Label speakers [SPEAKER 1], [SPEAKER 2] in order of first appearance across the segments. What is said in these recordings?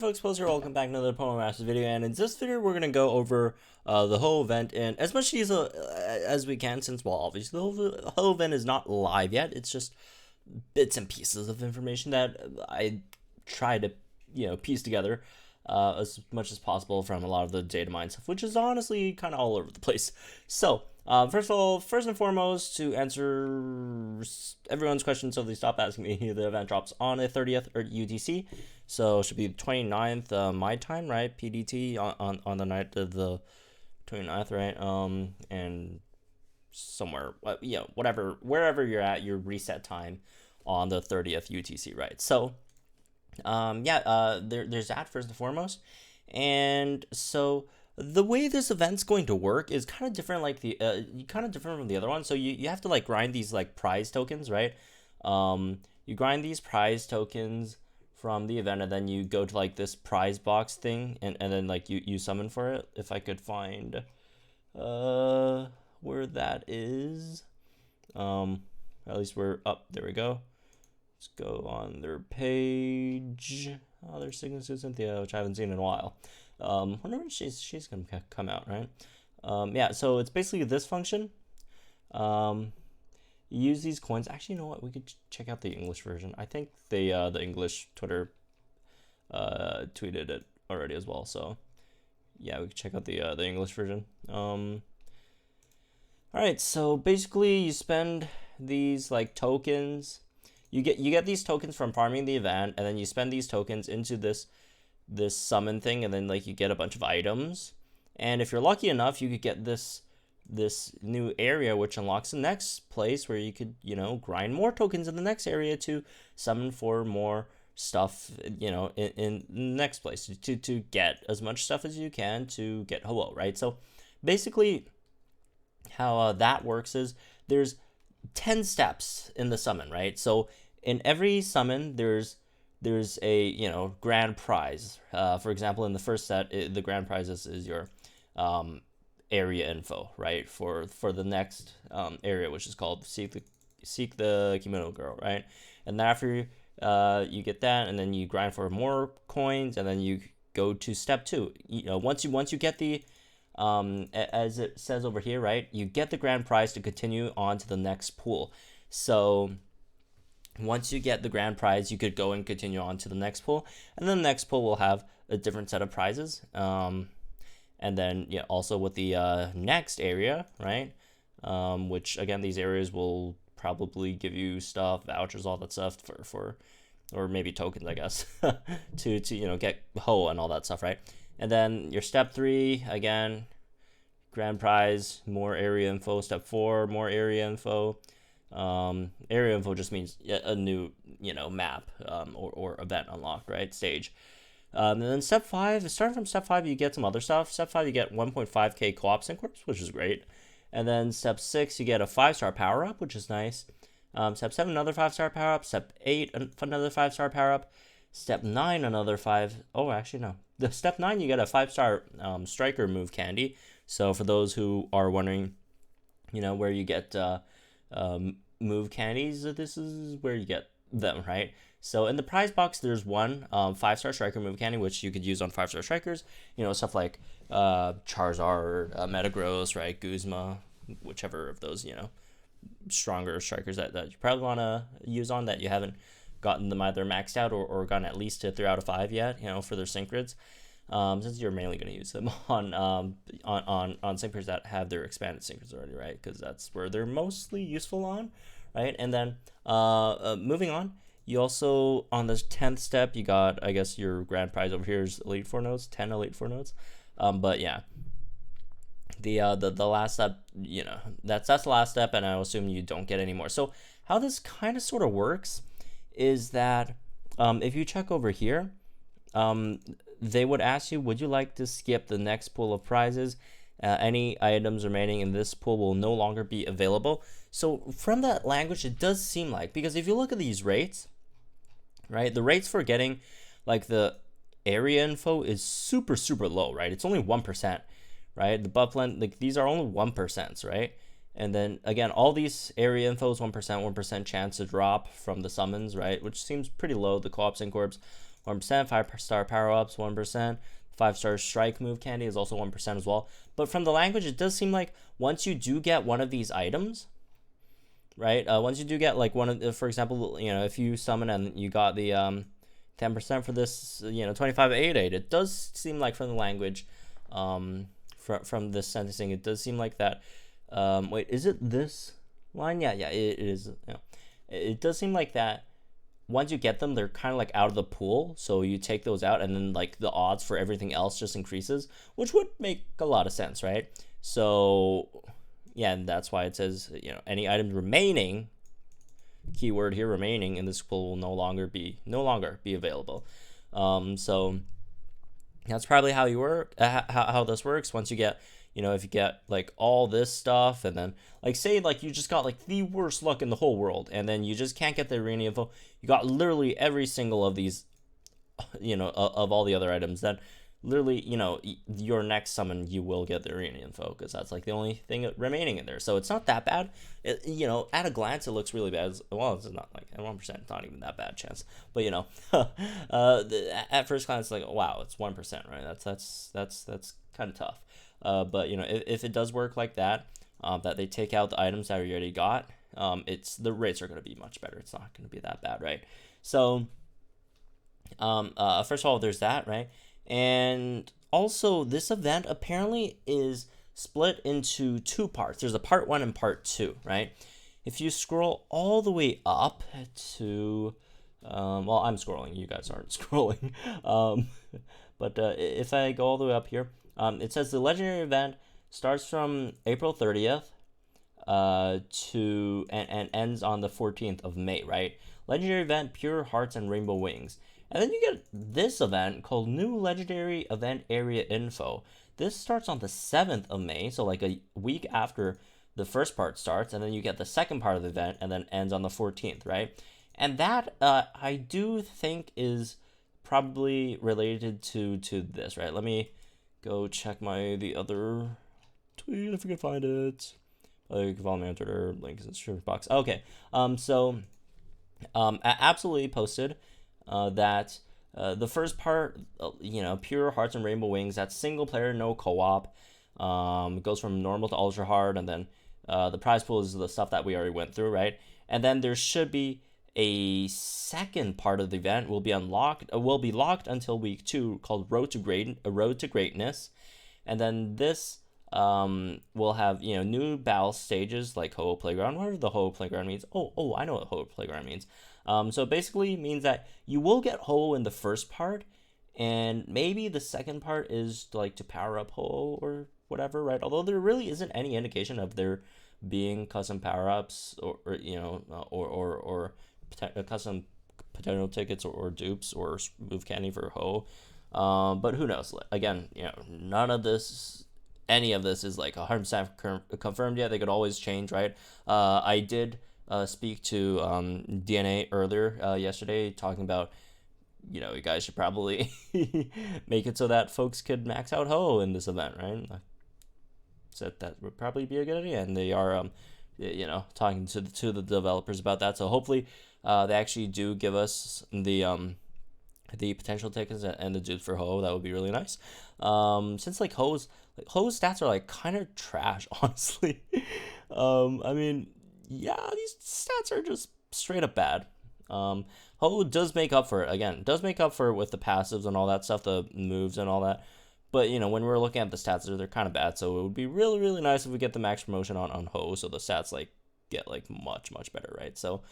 [SPEAKER 1] Folks, Poster, welcome back to another Pokemon Masters video, and in this video we're going to go over the whole event in as much as we can, since, well, obviously the whole event is not live yet. It's just bits and pieces of information that I try to, piece together as much as possible from a lot of the Datamined stuff, which is honestly kind of all over the place. So, first and foremost, to answer everyone's question, so they stop asking me, the event drops on the 30th or UTC, so it should be the 29th my time, right? PDT on the night of the 29th, right? And somewhere, whatever, wherever you're at, your reset time on the 30th UTC, right? So, there's that first and foremost. And so the way this event's going to work is kind of different, like kind of different from the other one. So you have to like grind these like prize tokens, right? You grind these prize tokens from the event, and then you go to like this prize box thing, and then like you summon for it. If I could find where that is, at least we're up. There we go. Let's go on their page. Oh, there's Signature Cynthia, which I haven't seen in a while. Wonder when she's gonna come out, right? Yeah, so it's basically this function. Use these coins. Actually, you know what? We could check out the English version. I think the English Twitter tweeted it already as well. So yeah, we could check out the English version. All right. So basically, you spend these like tokens. You get these tokens from farming the event, and then you spend these tokens into this summon thing, and then like you get a bunch of items. And if you're lucky enough, you could get this new area, which unlocks the next place where you could, grind more tokens in the next area to summon for more stuff, in the next place to get as much stuff as you can to get Ho-Oh, right? So basically how that works is there's 10 steps in the summon, right? So in every summon there's a grand prize. For example, in the first set, the grand prize is your area info, right, for the next area, which is called seek the Kimono Girl, right? And then after you get that, and then you grind for more coins, and then you go to step 2. Once you get the as it says over here, right, you get the grand prize to continue on to the next pool. So once you get the grand prize, you could go and continue on to the next pool, and then the next pool will have a different set of prizes. And then also with the next area, right, which again, these areas will probably give you stuff, vouchers, all that stuff for or maybe tokens, I guess, to get Ho and all that stuff, right? And then your step 3, again, grand prize, more area info. Step 4, more area info. Area info just means a new, map or event unlocked, right? Stage. And then step 5, starting from step 5, you get some other stuff. Step 5, you get 1.5k co-op syncorps, which is great. And then step 6, you get a 5-star power-up, which is nice. Step 7, another 5-star power-up. Step 8, another 5-star power-up. Step 9, another 5. Oh, actually, no. The step 9, you get a 5-star striker move candy. So for those who are wondering, where you get move candies, this is where you get them, right? So in the prize box, there's one 5-star striker move candy, which you could use on 5-star strikers. Stuff like Charizard, Metagross, right? Guzma, whichever of those, stronger strikers that you probably want to use on that you haven't gotten them either maxed out or gotten at least to 3 out of 5 yet, for their synchrons. Since you're mainly going to use them on synchrons that have their expanded synchrons already, right? Because that's where they're mostly useful on, right? And then moving on, you also, on this 10th step, you got, I guess, your grand prize over here is Elite Four notes, 10 Elite Four notes. But yeah, the last step, that's the last step, and I assume you don't get any more. So how this kind of sort of works is that if you check over here, they would ask you, would you like to skip the next pool of prizes? Any items remaining in this pool will no longer be available. So from that language, it does seem like, because if you look at these rates, right, the rates for getting like the area info is super, super low, right? It's only 1%, right? The buff blend, like these are only 1%, right? And then again, all these area info is 1%, 1% chance to drop from the summons, right? Which seems pretty low. The co-op syncorps 1%. 5-star power-ups, 1%. 5-star strike move candy is also 1% as well. But from the language, it does seem like once you do get one of these items, right? Once you do get like one of, for example, if you summon and you got the 10% for this, 2588, it does seem like from the language, from this sentencing, it does seem like that. Wait, is it this line? Yeah, it is. It does seem like that. Once you get them, they're kind of like out of the pool, so you take those out, and then like the odds for everything else just increases, which would make a lot of sense, right? So yeah, and that's why it says any items remaining, keyword here, remaining in this pool will no longer be available. So that's probably how you work, how this works. Once you get, if you get like all this stuff, and then like say like you just got like the worst luck in the whole world, and then you just can't get the arena info, you got literally every single of these, of all the other items, then literally, your next summon you will get the arena info, because that's like the only thing remaining in there. So it's not that bad. At a glance it looks really bad. Well, it's not like at 1%, it's not even that bad chance. But at first glance it's like, wow, it's 1%, right? That's kind of tough. But if it does work like that, that they take out the items that you already got, the rates are going to be much better. It's not going to be that bad, right? So first of all, there's that, right? And also, this event apparently is split into two parts. There's a part 1 and part 2, right? If you scroll all the way up to, well, I'm scrolling, you guys aren't scrolling. But if I go all the way up here, it says the legendary event starts from April 30th and ends on the 14th of May, right? Legendary event, Pure Hearts and Rainbow Wings. And then you get this event called New Legendary Event Area Info. This starts on the 7th of May, so like a week after the first part starts, and then you get the second part of the event, and then ends on the 14th, right? And that, I do think, is probably related to this, right? Let me go check the other tweet if we can find it. You can follow me on Twitter, link is in the description box. Okay, so absolutely posted that the first part, Pure Hearts and Rainbow Wings, that's single player, no co-op. It goes from normal to ultra hard, and then the prize pool is the stuff that we already went through, right? And then there should be a second part of the event will be locked until week 2, called Road to Greatness, and then this will have new battle stages like Ho-Oh Playground. Whatever the Ho-Oh Playground means. Oh, I know what Ho-Oh Playground means. So basically means that you will get Ho-Oh in the first part, and maybe the second part is like to power up Ho-Oh or whatever, right? Although there really isn't any indication of there being custom power-ups or custom potential tickets or dupes or move candy for Ho-Oh. But who knows? Again, none of this, any of this is like 100% confirmed yet. They could always change, right? I did speak to DNA earlier yesterday, talking about you guys should probably make it so that folks could max out Ho in this event, right? Said that would probably be a good idea, and they are talking to the developers about that. So hopefully they actually do give us the potential tickets and the dupes for Ho. That would be really nice. Since like Ho's stats are like kind of trash, honestly. I mean, yeah, these stats are just straight up bad. Ho does make up for it. Again, does make up for it with the passives and all that stuff, the moves and all that. But when we're looking at the stats, they're kind of bad. So it would be really, really nice if we get the max promotion on Ho, so the stats like get like much, much better, right? So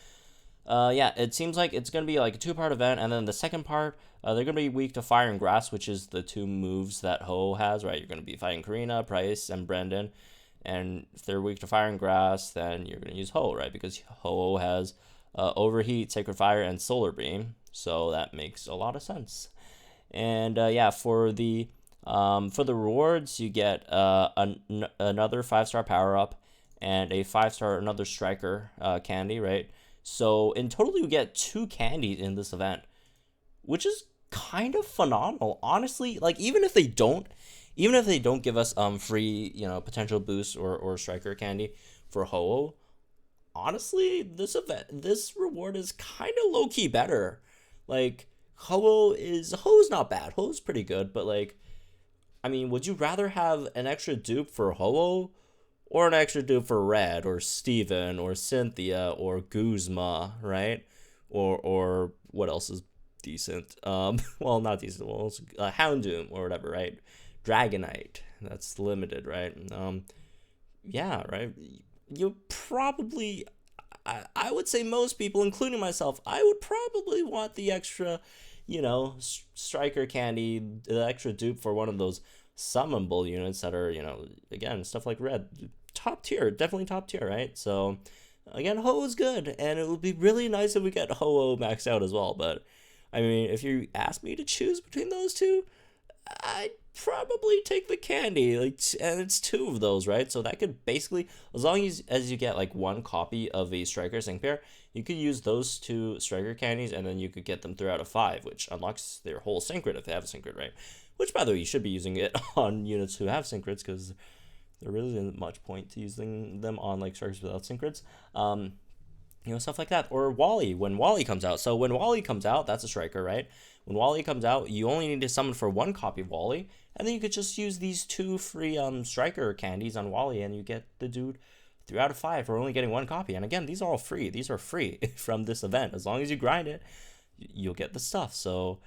[SPEAKER 1] yeah, it seems like it's gonna be like a 2-part event, and then the second part, they're gonna be weak to Fire and Grass, which is the 2 moves that Ho has, right? You're gonna be fighting Karina, Price, and Brendan, and if they're weak to Fire and Grass, then you're gonna use Ho, right? Because Ho has Overheat, Sacred Fire, and Solar Beam, so that makes a lot of sense. And yeah, for the rewards, you get another 5-star power up and a 5-star another striker candy, right? So in total, you get 2 candies in this event, which is kind of phenomenal, honestly. Like even if they don't give us free potential boost or striker candy for Ho-Oh, honestly, this reward is kind of low key better. Like Ho's not bad. Ho's pretty good, but like, I mean, would you rather have an extra dupe for Ho or an extra dupe for Red or Steven or Cynthia or Guzma, right? Or what else is decent? Well, not decent. Well, Houndoom or whatever, right? Dragonite. That's limited, right? Yeah, right. You probably, I would say most people, including myself, I would probably want the extra, striker candy, the extra dupe for one of those summonable units that are, again, stuff like Red. Top tier, definitely top tier, right? So, again, Ho is good, and it would be really nice if we get Ho-Oh maxed out as well, but, I mean, if you ask me to choose between those two, I'd probably take the candy, and it's two of those, right? So that could basically, as long as you get like one copy of a striker sync pair, you could use those two striker candies, and then you could get them 3 out of 5, which unlocks their whole synchro if they have a synchro, right? Which, by the way, you should be using it on units who have syncrets, because there really isn't much point to using them on like strikers without syncrets. Stuff like that. Or Wally, when Wally comes out. So when Wally comes out, that's a striker, right? When Wally comes out, you only need to summon for one copy of Wally, and then you could just use these 2 free striker candies on Wally, and you get the dude 3 out of 5 for only getting one copy. And again, these are all free. These are free from this event. As long as you grind it, you'll get the stuff. So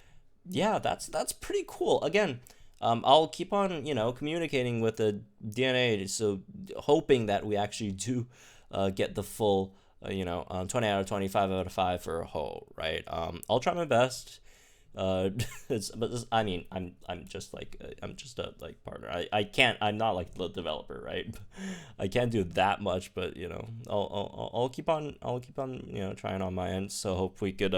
[SPEAKER 1] yeah, that's pretty cool. Again, I'll keep on communicating with the DNA, so hoping that we actually do get the full 20 out of 25 out of 5 for Ho, right? I'll try my best. I'm just a like partner. I can't. I'm not like the developer, right? I can't do that much, but I'll keep on trying on my end. So hope we could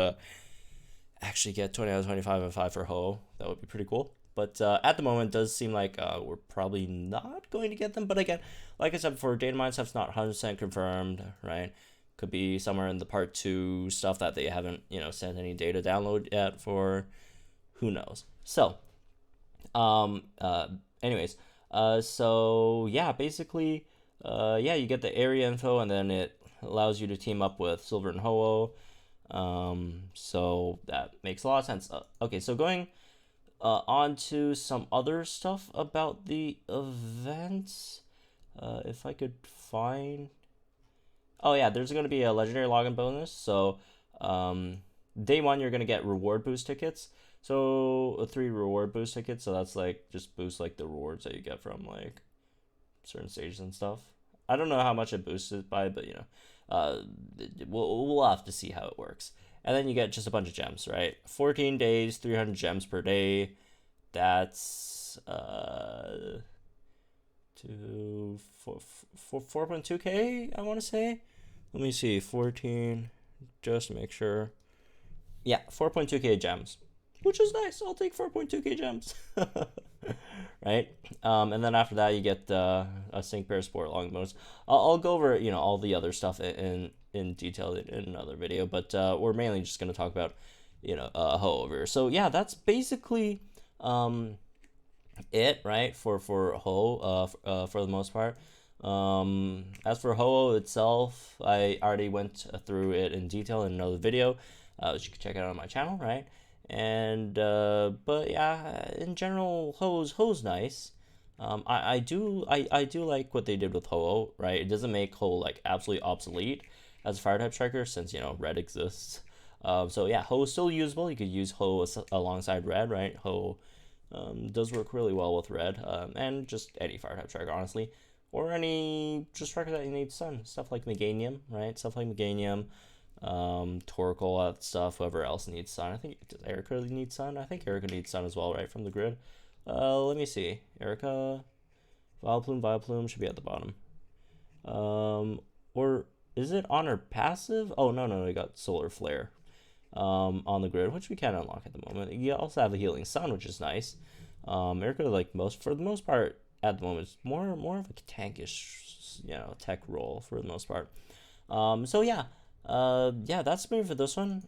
[SPEAKER 1] actually get 20 out of 25 out of 5 for Ho. That would be pretty cool. But at the moment, it does seem like we're probably not going to get them. But again, like I said before, Datamined stuff's not 100% confirmed, right? Could be somewhere in the part 2 stuff that they haven't, sent any data download yet for. Who knows? So, anyways, so yeah, basically, you get the area info, and then it allows you to team up with Silver and Ho-Oh. So that makes a lot of sense. Okay, so going on to some other stuff about the events. If I could find... Oh yeah, there's going to be a legendary login bonus. So day 1, you're going to get reward boost tickets. So 3 reward boost tickets. So that's like just boost like the rewards that you get from like certain stages and stuff. I don't know how much it boosts it by, but we'll have to see how it works. And then you get just a bunch of gems, right? 14 days, 300 gems per day. That's 4.2k, I want to say. Let me see, 14, just to make sure. Yeah, 4.2k gems, which is nice. I'll take 4.2k gems. Right? And then after that, you get a sync pair sport long bonus. I'll go over, all the other stuff in detail in another video, but we're mainly just going to talk about, Ho over. So yeah, that's basically it, right, for Ho, for the most part. As for Ho itself, I already went through it in detail in another video, which you can check out on my channel, right? And but yeah, in general, Ho's nice. I do like what they did with Ho, right? It doesn't make Ho like absolutely obsolete as a fire type striker, since Red exists. So yeah, Ho is still usable. You could use Ho alongside Red, right? Ho does work really well with Red, and just any fire type striker, honestly, or any just striker that you need Sun, stuff like Meganium, right? Stuff like Meganium, Torkoal, all that stuff. Whoever else needs Sun, I think, does Erica need Sun? I think Erica needs Sun as well, right, from the grid. Let me see. Erica, Vileplume should be at the bottom. Or is it on her passive? Oh no, we got Solar Flare on the grid, which we can unlock at the moment. You also have a Healing Sun, which is nice. Erica, for the most part at the moment, is more of a tankish, tech role for the most part. So yeah, that's me for this one.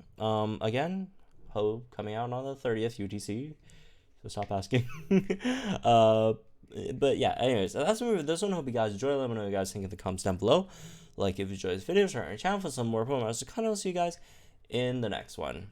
[SPEAKER 1] Again, Ho coming out on the 30th UTC. So stop asking. But yeah, anyways, that's me for this one. Hope you guys enjoy. Let me know what you guys think in the comments down below. Like if you enjoyed this video, share our channel for some more Pokemon. So kind of see you guys in the next one.